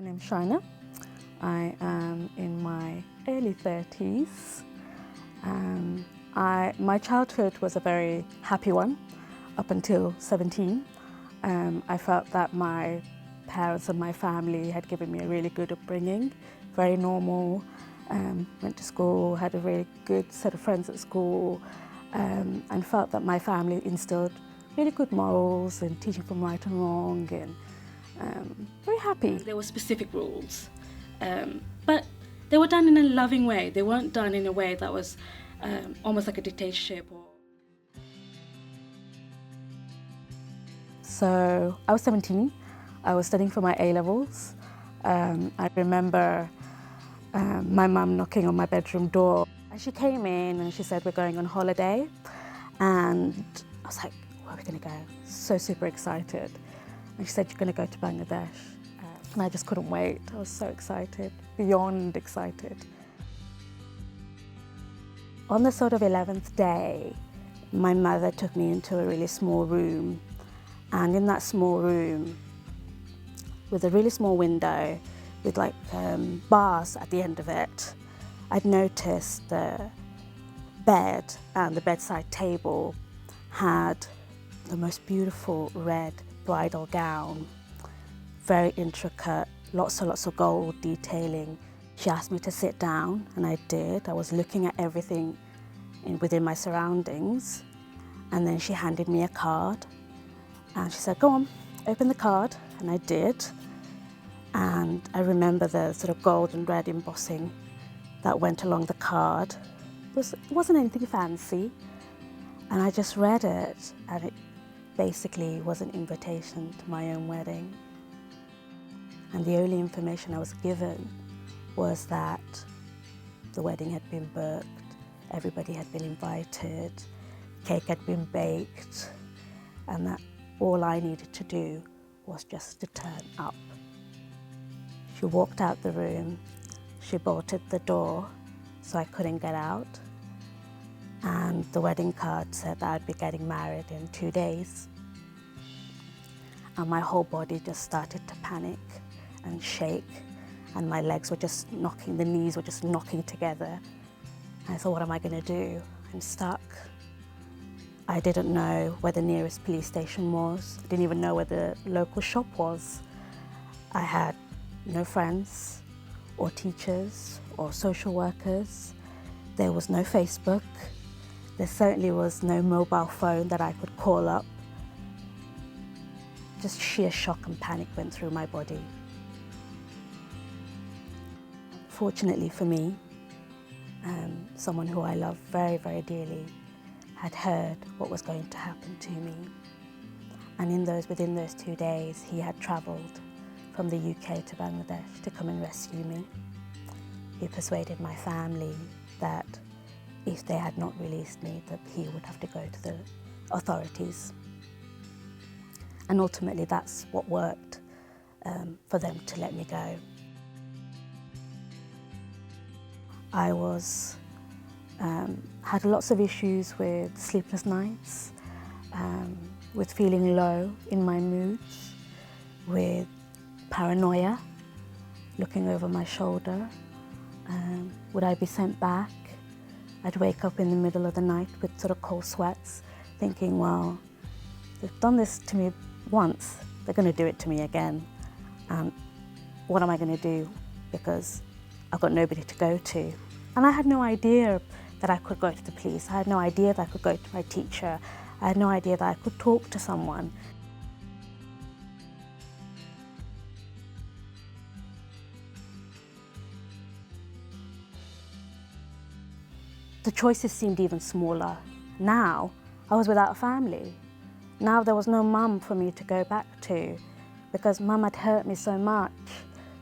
My name's Shahina. I am in my early 30s. My childhood was a very happy one up until 17. I felt that my parents and my family had given me a really good upbringing, very normal. Went to school, had a really good set of friends at school, and felt that my family instilled really good morals and teaching from right and wrong, and very happy. There were specific rules, but they were done in a loving way. They weren't done in a way that was almost like a dictatorship. So I was 17. I was studying for my A-levels. I remember my mum knocking on my bedroom door. And she came in and she said, "We're going on holiday." And I was like, "Where are we going to go?" So super excited. And she said, "You're going to go to Bangladesh." And I just couldn't wait. I was so excited, beyond excited. On the sort of 11th day, my mother took me into a really small room. And in that small room, with a really small window, with like bars at the end of it, I'd noticed the bed and the bedside table had the most beautiful red bridal gown, very intricate, lots of gold detailing. She asked me to sit down, and I did. I was looking at everything within my surroundings, and then she handed me a card, and she said, "Go on, open the card," and I did. And I remember the sort of gold and red embossing that went along the card. It wasn't anything fancy, and I just read it, and it basically was an invitation to my own wedding. And the only information I was given was that the wedding had been booked, everybody had been invited, cake had been baked, and that all I needed to do was just to turn up. She walked out the room, she bolted the door so I couldn't get out, and the wedding card said that I'd be getting married in 2 days. And my whole body just started to panic and shake, and my legs were just knocking, the knees were just knocking together. And I thought, what am I going to do? I'm stuck. I didn't know where the nearest police station was. I didn't even know where the local shop was. I had no friends or teachers or social workers. There was no Facebook. There certainly was no mobile phone that I could call up. Just sheer shock and panic went through my body. Fortunately for me, someone who I love very, very dearly had heard what was going to happen to me. And within those 2 days, he had travelled from the UK to Bangladesh to come and rescue me. He persuaded my family that if they had not released me, that he would have to go to the authorities. And ultimately, that's what worked for them to let me go. I had lots of issues with sleepless nights, with feeling low in my moods, with paranoia, looking over my shoulder. Would I be sent back? I'd wake up in the middle of the night with sort of cold sweats, thinking, well, they've done this to me once, they're going to do it to me again. And what am I going to do? Because I've got nobody to go to. And I had no idea that I could go to the police. I had no idea that I could go to my teacher. I had no idea that I could talk to someone. The choices seemed even smaller. Now, I was without a family. Now there was no mum for me to go back to, because mum had hurt me so much.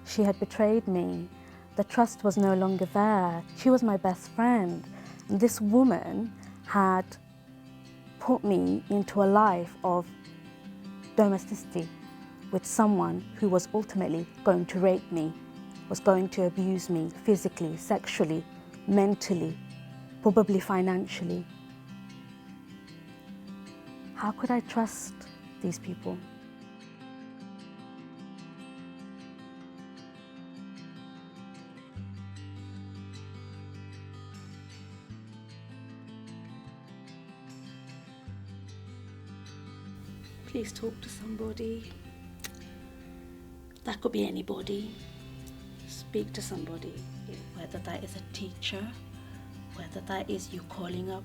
She had betrayed me. The trust was no longer there. She was my best friend. And this woman had put me into a life of domesticity with someone who was ultimately going to rape me, was going to abuse me physically, sexually, mentally, probably financially. How could I trust these people? please talk to somebody. That could be anybody. Speak to somebody, whether that is a teacher, whether that is you calling up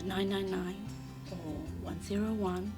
999 or 101.